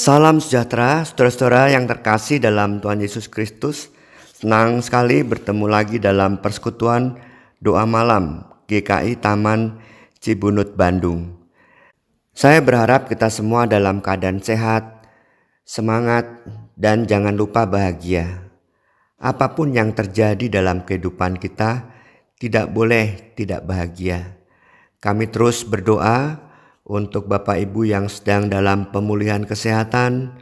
Salam sejahtera, saudara-saudara yang terkasih dalam Tuhan Yesus Kristus. Senang sekali bertemu lagi dalam persekutuan doa malam GKI Taman Cibunut, Bandung. Saya berharap kita semua dalam keadaan sehat, semangat, dan jangan lupa bahagia. Apapun yang terjadi dalam kehidupan kita, tidak boleh tidak bahagia. Kami terus berdoa untuk Bapak Ibu yang sedang dalam pemulihan kesehatan,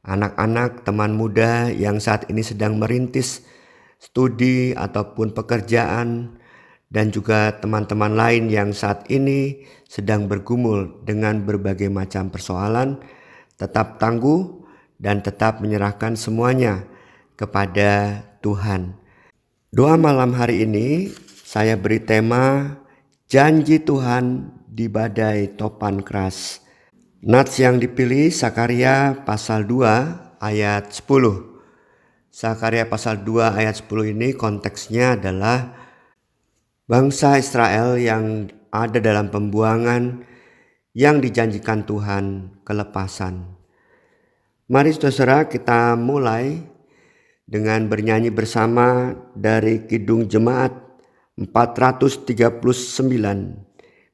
anak-anak, teman muda yang saat ini sedang merintis studi ataupun pekerjaan, dan juga teman-teman lain yang saat ini sedang bergumul dengan berbagai macam persoalan. Tetap tangguh dan tetap menyerahkan semuanya kepada Tuhan. Doa malam hari ini saya beri tema Janji Tuhan di badai topan keras. Nats yang dipilih Sakaria pasal 2 ayat 10. Sakaria pasal 2 ayat 10 ini konteksnya adalah bangsa Israel yang ada dalam pembuangan yang dijanjikan Tuhan kelepasan. Mari saudara kita mulai dengan bernyanyi bersama dari Kidung Jemaat 439.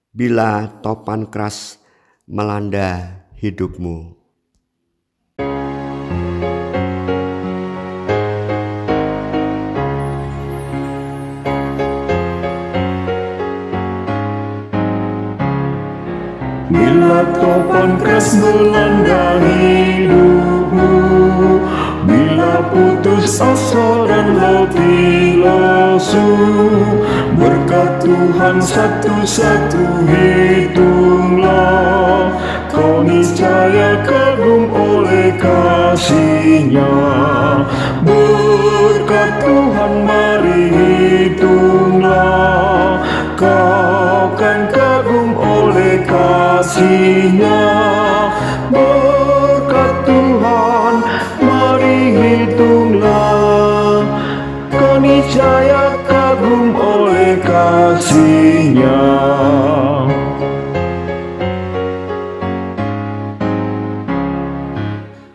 Bila topan keras melanda hidupmu. Bila topan keras melanda hidupmu, bila putus asa dan letih lesu, berkat Tuhan satu-satu hitunglah, kau niscaya kagum oleh kasih-Nya. Berkat Tuhan mari hitunglah, kau kan kagum oleh kasih-Nya. Berkat Tuhan mari hitunglah, kau niscaya kagum oleh kasih-Nya.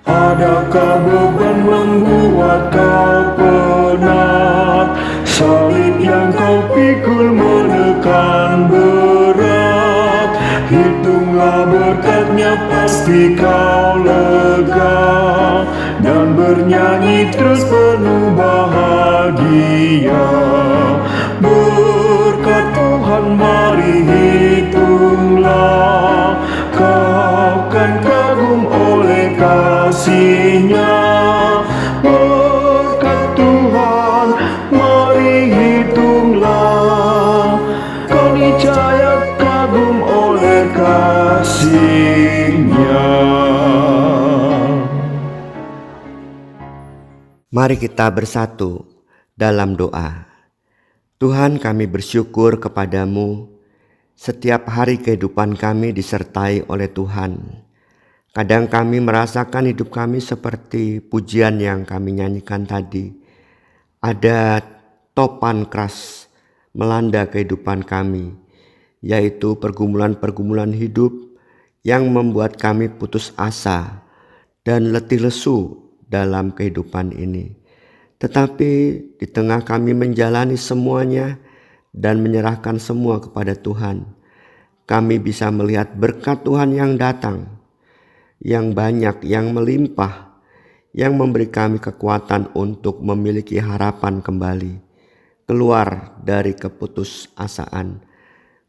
Adakah beban membuat kau penat? Salib yang kau pikul menekan berat. Hitunglah berkat-Nya pasti kau lega, dan bernyanyi terus penuh bahagia. Berkat Tuhan mari hitunglah, kau kan kagum oleh kasih-Nya. Berkat Tuhan mari hitunglah, kau niscaya kagum oleh kasih-Nya. Mari kita bersatu dalam doa. Tuhan, kami bersyukur kepadamu. Setiap hari kehidupan kami disertai oleh Tuhan. Kadang kami merasakan hidup kami seperti pujian yang kami nyanyikan tadi. Ada topan keras melanda kehidupan kami, yaitu pergumulan-pergumulan hidup yang membuat kami putus asa dan letih lesu dalam kehidupan ini. Tetapi di tengah kami menjalani semuanya dan menyerahkan semua kepada Tuhan, kami bisa melihat berkat Tuhan yang datang, yang banyak, yang melimpah, yang memberi kami kekuatan untuk memiliki harapan kembali, keluar dari keputusasaan,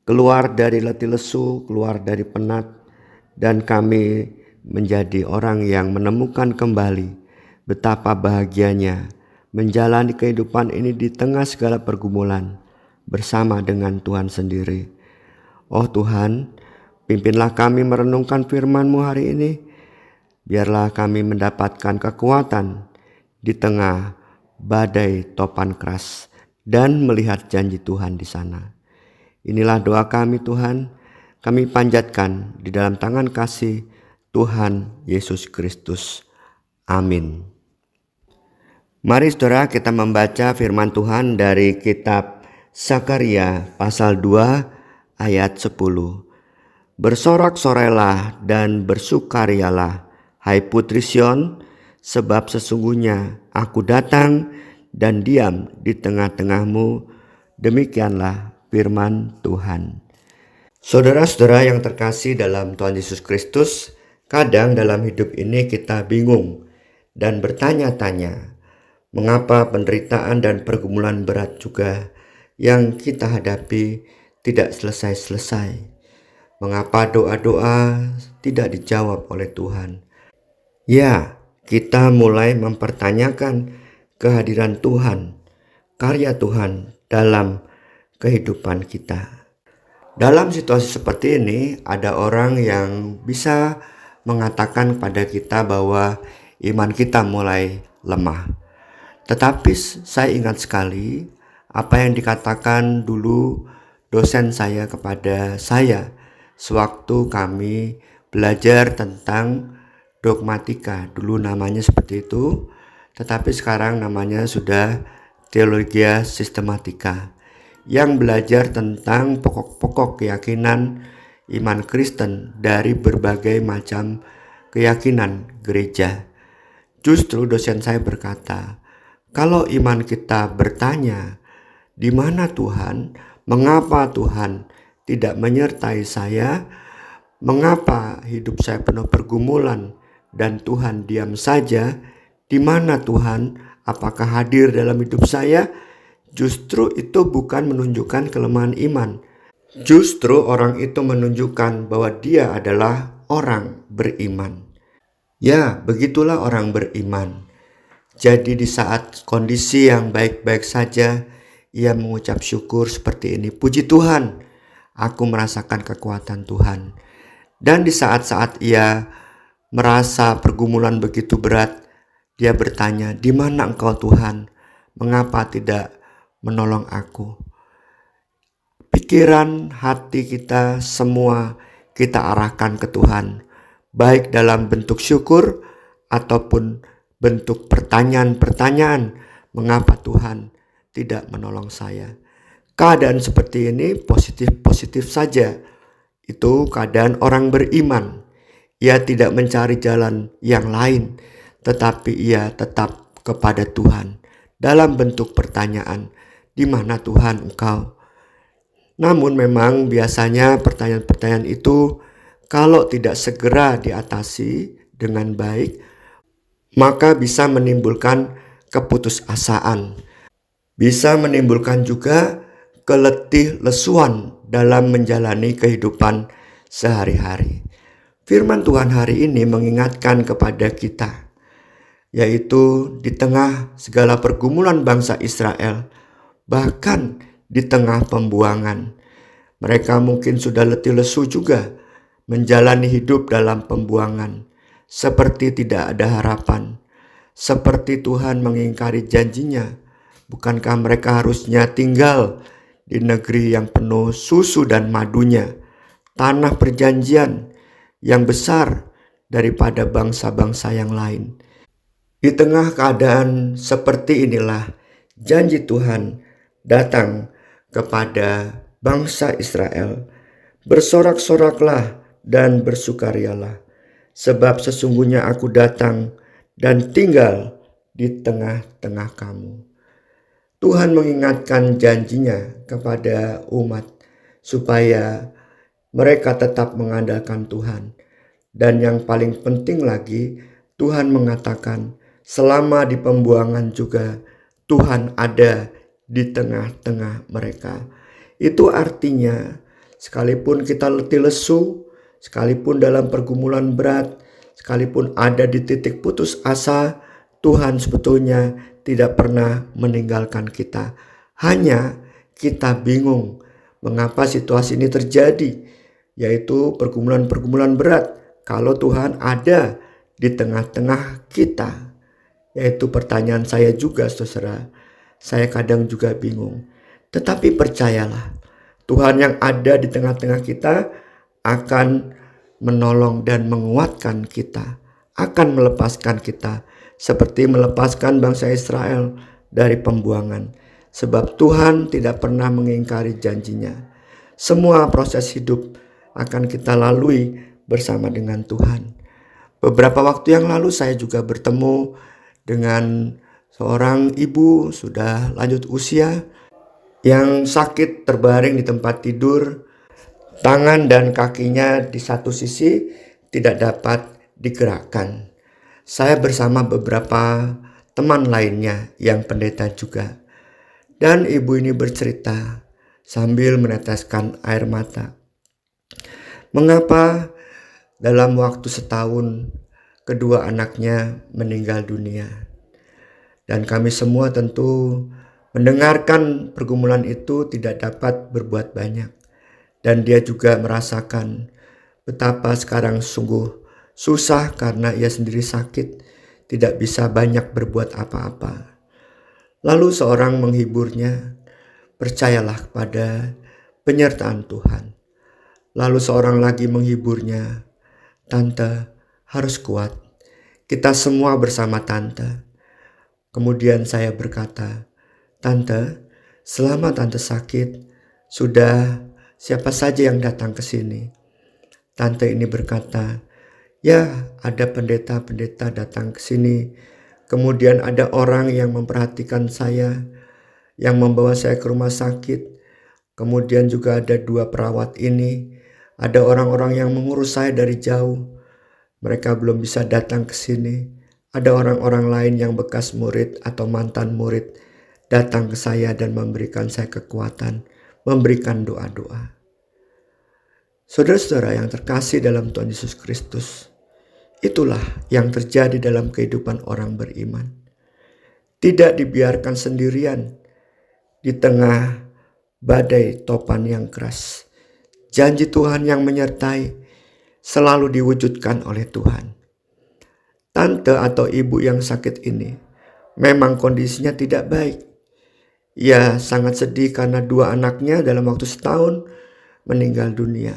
keluar dari letih lesu, keluar dari penat, dan kami menjadi orang yang menemukan kembali betapa bahagianya menjalani kehidupan ini di tengah segala pergumulan bersama dengan Tuhan sendiri. Oh Tuhan, pimpinlah kami merenungkan firman-Mu hari ini. Biarlah kami mendapatkan kekuatan di tengah badai topan keras dan melihat janji Tuhan di sana. Inilah doa kami Tuhan, kami panjatkan di dalam tangan kasih Tuhan Yesus Kristus. Amin. Mari saudara kita membaca firman Tuhan dari kitab Sakaria pasal 2 ayat 10. Bersorak-sorailah dan bersukarialah, Hai putri Sion, sebab sesungguhnya aku datang dan diam di tengah-tengahmu. Demikianlah firman Tuhan. Saudara-saudara yang terkasih dalam Tuhan Yesus Kristus, kadang dalam hidup ini kita bingung dan bertanya-tanya, mengapa penderitaan dan pergumulan berat juga yang kita hadapi tidak selesai-selesai? Mengapa doa-doa tidak dijawab oleh Tuhan? Ya, kita mulai mempertanyakan kehadiran Tuhan, karya Tuhan dalam kehidupan kita. Dalam situasi seperti ini, ada orang yang bisa mengatakan pada kita bahwa iman kita mulai lemah. Tetapi saya ingat sekali apa yang dikatakan dulu dosen saya kepada saya sewaktu kami belajar tentang dogmatika. Dulu namanya seperti itu, tetapi sekarang namanya sudah teologia sistematika, yang belajar tentang pokok-pokok keyakinan iman Kristen dari berbagai macam keyakinan gereja. Justru dosen saya berkata, kalau iman kita bertanya, di mana Tuhan? Mengapa Tuhan tidak menyertai saya? Mengapa hidup saya penuh pergumulan dan Tuhan diam saja? Di mana Tuhan? Apakah hadir dalam hidup saya? Justru itu bukan menunjukkan kelemahan iman. Justru orang itu menunjukkan bahwa dia adalah orang beriman. Ya, begitulah orang beriman. Jadi di saat kondisi yang baik-baik saja, ia mengucap syukur seperti ini. Puji Tuhan, aku merasakan kekuatan Tuhan. Dan di saat-saat ia merasa pergumulan begitu berat, dia bertanya, di mana engkau Tuhan? Mengapa tidak menolong aku? Pikiran, hati kita semua kita arahkan ke Tuhan, baik dalam bentuk syukur ataupun bentuk pertanyaan-pertanyaan, mengapa Tuhan tidak menolong saya? Keadaan seperti ini positif-positif saja. Itu keadaan orang beriman. Ia tidak mencari jalan yang lain, tetapi ia tetap kepada Tuhan dalam bentuk pertanyaan, di mana Tuhan engkau? Namun memang biasanya pertanyaan-pertanyaan itu kalau tidak segera diatasi dengan baik, maka bisa menimbulkan keputusasaan. Bisa menimbulkan juga keletih lesuan dalam menjalani kehidupan sehari-hari. Firman Tuhan hari ini mengingatkan kepada kita, yaitu di tengah segala pergumulan bangsa Israel, bahkan di tengah pembuangan. Mereka mungkin sudah letih lesu juga menjalani hidup dalam pembuangan, seperti tidak ada harapan, seperti Tuhan mengingkari janjinya. Bukankah mereka harusnya tinggal di negeri yang penuh susu dan madunya, tanah perjanjian yang besar daripada bangsa-bangsa yang lain? Di tengah keadaan seperti inilah janji Tuhan datang kepada bangsa Israel. Bersorak-soraklah dan bersukarialah, sebab sesungguhnya aku datang dan tinggal di tengah-tengah kamu. Tuhan mengingatkan janjinya kepada umat supaya mereka tetap mengandalkan Tuhan. Dan yang paling penting lagi, Tuhan mengatakan selama di pembuangan juga Tuhan ada di tengah-tengah mereka. Itu artinya sekalipun kita letih lesu, sekalipun dalam pergumulan berat, sekalipun ada di titik putus asa, Tuhan sebetulnya tidak pernah meninggalkan kita. Hanya kita bingung mengapa situasi ini terjadi, yaitu pergumulan-pergumulan berat, kalau Tuhan ada di tengah-tengah kita. Yaitu pertanyaan saya juga, saudara. Saya kadang juga bingung. Tetapi percayalah, Tuhan yang ada di tengah-tengah kita akan menolong dan menguatkan kita, akan melepaskan kita, seperti melepaskan bangsa Israel dari pembuangan. Sebab Tuhan tidak pernah mengingkari janjinya. Semua proses hidup akan kita lalui bersama dengan Tuhan. Beberapa waktu yang lalu saya juga bertemu dengan seorang ibu sudah lanjut usia yang sakit terbaring di tempat tidur, tangan dan kakinya di satu sisi tidak dapat digerakkan. Saya bersama beberapa teman lainnya yang pendeta juga. Dan ibu ini bercerita sambil meneteskan air mata. Mengapa dalam waktu setahun kedua anaknya meninggal dunia? Dan kami semua tentu mendengarkan pergumulan itu tidak dapat berbuat banyak. Dan dia juga merasakan betapa sekarang sungguh susah karena ia sendiri sakit, tidak bisa banyak berbuat apa-apa. Lalu seorang menghiburnya, percayalah kepada penyertaan Tuhan. Lalu seorang lagi menghiburnya, tante harus kuat, kita semua bersama tante. Kemudian saya berkata, tante, selama tante sakit, sudah siapa saja yang datang ke sini? Tante ini berkata, ya ada pendeta-pendeta datang ke sini. Kemudian ada orang yang memperhatikan saya, yang membawa saya ke rumah sakit. Kemudian juga ada 2 perawat ini. Ada orang-orang yang mengurus saya dari jauh. Mereka belum bisa datang ke sini. Ada orang-orang lain yang bekas murid atau mantan murid datang ke saya dan memberikan saya kekuatan, memberikan doa-doa. Saudara-saudara yang terkasih dalam Tuhan Yesus Kristus, itulah yang terjadi dalam kehidupan orang beriman. Tidak dibiarkan sendirian di tengah badai topan yang keras. Janji Tuhan yang menyertai selalu diwujudkan oleh Tuhan. Tante atau ibu yang sakit ini memang kondisinya tidak baik. Ia sangat sedih karena 2 anaknya dalam waktu setahun meninggal dunia.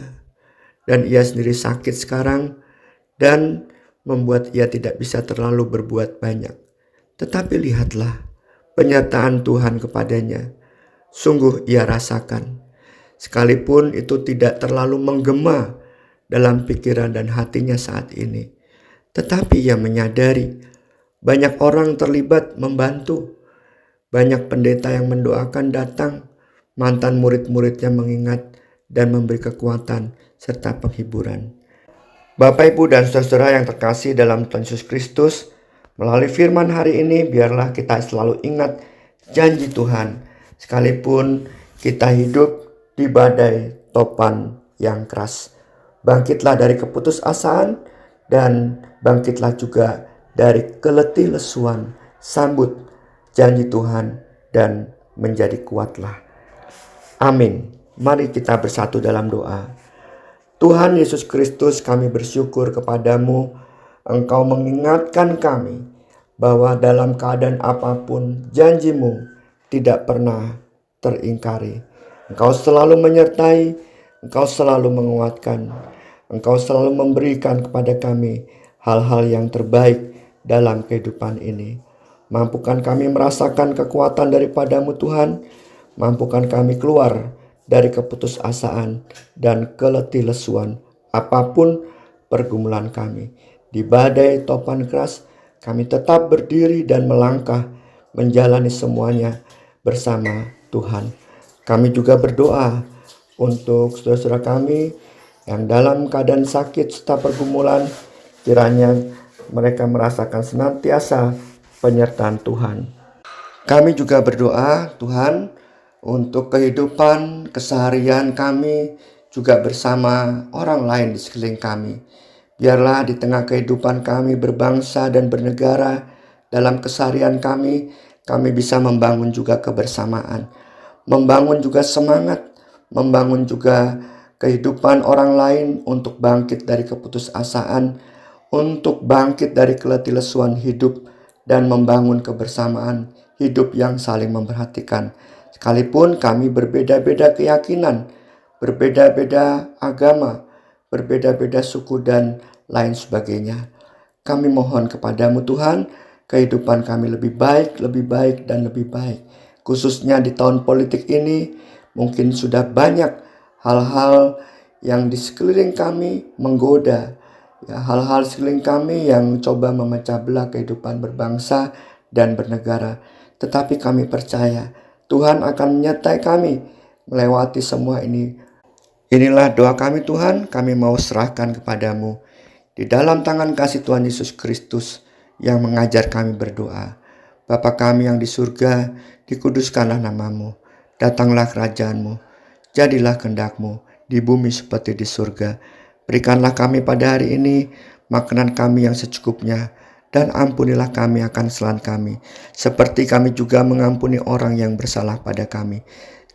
Dan ia sendiri sakit sekarang dan membuat ia tidak bisa terlalu berbuat banyak. Tetapi lihatlah penyertaan Tuhan kepadanya. Sungguh ia rasakan. Sekalipun itu tidak terlalu menggema dalam pikiran dan hatinya saat ini. Tetapi ia menyadari banyak orang terlibat membantu. Banyak pendeta yang mendoakan datang. Mantan murid-muridnya mengingat dan memberi kekuatan serta penghiburan. Bapak, Ibu, dan saudara yang terkasih dalam Tuhan Yesus Kristus, melalui firman hari ini biarlah kita selalu ingat janji Tuhan. Sekalipun kita hidup di badai topan yang keras, bangkitlah dari keputusasaan dan bangkitlah juga dari keletih lesuan. Sambut janji Tuhan dan menjadi kuatlah. Amin. Mari kita bersatu dalam doa. Tuhan Yesus Kristus, kami bersyukur kepadamu. Engkau mengingatkan kami bahwa dalam keadaan apapun janjimu tidak pernah teringkari. Engkau selalu menyertai, Engkau selalu menguatkan, Engkau selalu memberikan kepada kami hal-hal yang terbaik dalam kehidupan ini. Mampukan kami merasakan kekuatan daripadamu Tuhan. Mampukan kami keluar dari keputusasaan dan keletih lesuan apapun pergumulan kami. Di badai topan keras kami tetap berdiri dan melangkah menjalani semuanya bersama Tuhan. Kami juga berdoa untuk saudara-saudara kami yang dalam keadaan sakit serta pergumulan, kiranya mereka merasakan senantiasa penyertaan Tuhan. Kami juga berdoa Tuhan untuk kehidupan keseharian kami juga bersama orang lain di sekeliling kami. Biarlah di tengah kehidupan kami berbangsa dan bernegara, dalam keseharian kami bisa membangun juga kebersamaan, membangun juga semangat, membangun juga kehidupan orang lain untuk bangkit dari keputusasaan, untuk bangkit dari keletih lesuan hidup, dan membangun kebersamaan hidup yang saling memperhatikan. Sekalipun kami berbeda-beda keyakinan, berbeda-beda agama, berbeda-beda suku dan lain sebagainya, kami mohon kepadamu Tuhan, kehidupan kami lebih baik dan lebih baik. Khususnya di tahun politik ini, mungkin sudah banyak hal-hal yang di sekeliling kami menggoda, Ya, hal-hal sekeliling kami yang coba memecah belah kehidupan berbangsa dan bernegara. Tetapi kami percaya Tuhan akan menyertai kami melewati semua ini. Inilah doa kami Tuhan, kami mau serahkan kepadamu. Di dalam tangan kasih Tuhan Yesus Kristus yang mengajar kami berdoa. Bapa kami yang di surga, dikuduskanlah namamu. Datanglah kerajaanmu, jadilah kehendakmu di bumi seperti di surga. Berikanlah kami pada hari ini makanan kami yang secukupnya, dan ampunilah kami akan kesalahan kami, seperti kami juga mengampuni orang yang bersalah pada kami.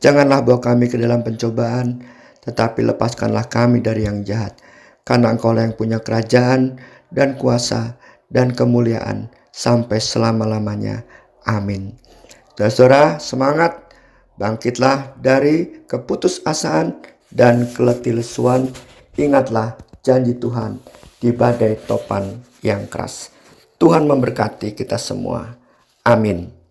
Janganlah bawa kami ke dalam pencobaan, tetapi lepaskanlah kami dari yang jahat. Karena Engkaulah yang punya kerajaan dan kuasa dan kemuliaan sampai selama-lamanya. Amin. Saudara, semangat, bangkitlah dari keputusasaan dan keletilesuan. Ingatlah janji Tuhan di badai topan yang keras. Tuhan memberkati kita semua. Amin.